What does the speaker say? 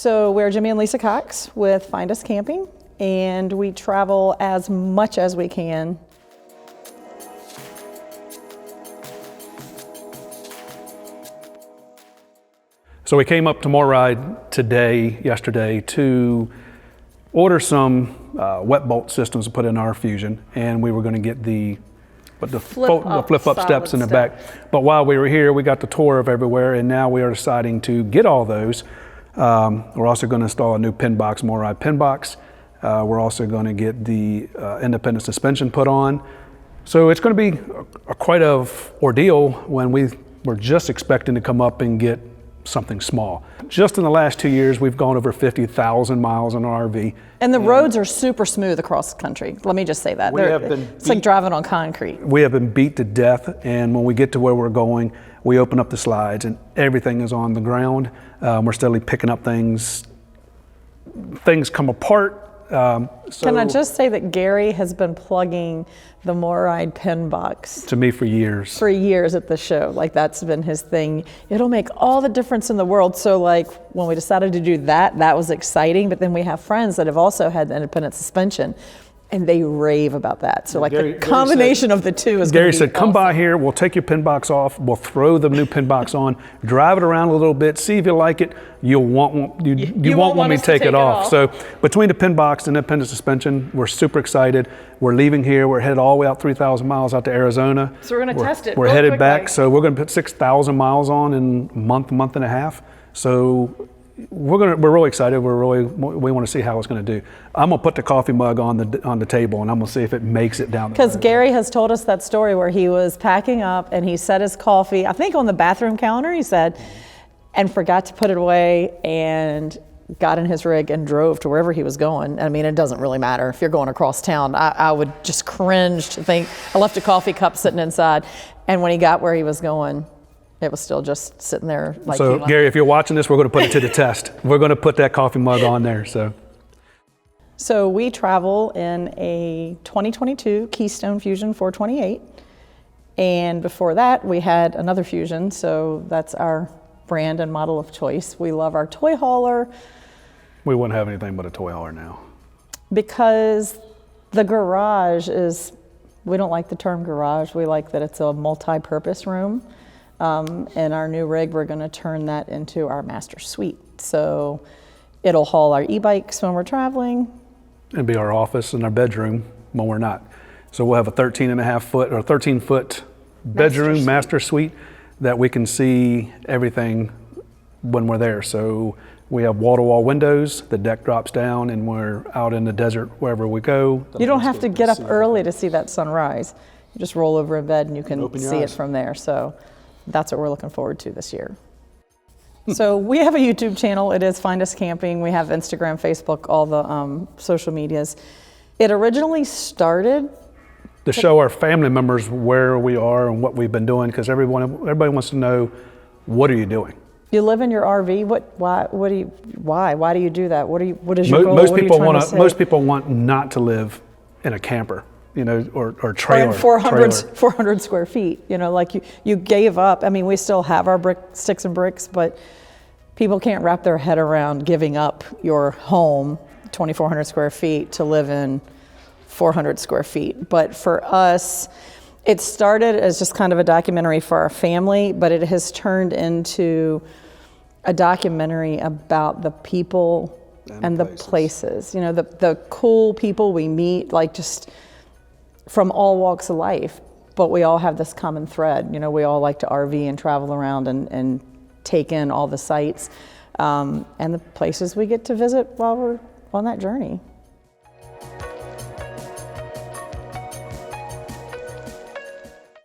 So we're Jimmy and Lisa Cox with Find Us Camping, and we travel as much as we can. So we came up to MORryde yesterday to order some wet bolt systems to put in our Fusion, and we were going to get the flip-up steps in the back. But while we were here, we got the tour of everywhere, and now we are deciding to get all those. We're also going to install a new pin box, MORryde pin box. We're also going to get the independent suspension put on. So it's going to be quite an ordeal when we were just expecting to come up and get something small. Just in the last 2 years, we've gone over 50,000 miles in our RV. And the roads are super smooth across the country. Let me just say that. It's like driving on concrete. We have been beat to death, and when we get to where we're going, we open up the slides and everything is on the ground. We're steadily picking up things. Things come apart. Can I just say that Gary has been plugging the MORryde pin box to me for years. For years at the show. Like, that's been his thing. It'll make all the difference in the world. So like when we decided to do that, that was exciting. But then we have friends that have also had the independent suspension, and they rave about that. So like the combination of the two is Gary said, come by here, we'll take your pin box off, we'll throw the new pin box on, drive it around a little bit, see if you like it. You won't want me to take it off. So between the pin box and independent suspension, we're super excited. We're leaving here, we're headed all the way out 3,000 miles out to Arizona. So we're gonna test it. We're headed back, so we're gonna put 6,000 miles on in a month and a half. So we're really excited. We want to see how it's going to do. I'm going to put the coffee mug on the table, and I'm going to see if it makes it down the road. Because Gary has told us that story where he was packing up and he set his coffee, I think on the bathroom counter, he said, and forgot to put it away, and got in his rig and drove to wherever he was going. I mean, it doesn't really matter if you're going across town. I would just cringe to think I left a coffee cup sitting inside, and when he got where he was going, it was still just sitting there. Like, so Gary, if you're watching this, we're going to put it to the test. We're going to put that coffee mug on there. So we travel in a 2022 Keystone Fusion 428. And before that, we had another Fusion. So that's our brand and model of choice. We love our toy hauler. We wouldn't have anything but a toy hauler now. Because the garage is, we don't like the term garage. We like that it's a multi-purpose room. In our new rig, we're going to turn that into our master suite. So it'll haul our e-bikes when we're traveling. It'll be our office and our bedroom when we're not. So we'll have a 13-foot bedroom master suite that we can see everything when we're there. So we have wall-to-wall windows, the deck drops down, and we're out in the desert wherever we go. You don't have to get up early to see that sunrise. You just roll over in bed and you can see it from there. So that's what we're looking forward to this year. So we have a YouTube channel. It is Find Us Camping. We have Instagram, Facebook, all the social medias. It originally started to show our family members where we are and what we've been doing, because everybody wants to know, what are you doing? You live in your RV. Why do you do that? What is your goal? Most people want not to live in a camper, or trailer. Or in 400 square feet, like you gave up. I mean, we still have our sticks and bricks, but people can't wrap their head around giving up your home, 2,400 square feet, to live in 400 square feet. But for us, it started as just kind of a documentary for our family, but it has turned into a documentary about the people and the places, the cool people we meet, like just from all walks of life, but we all have this common thread. We all like to RV and travel around and take in all the sights and the places we get to visit while we're on that journey.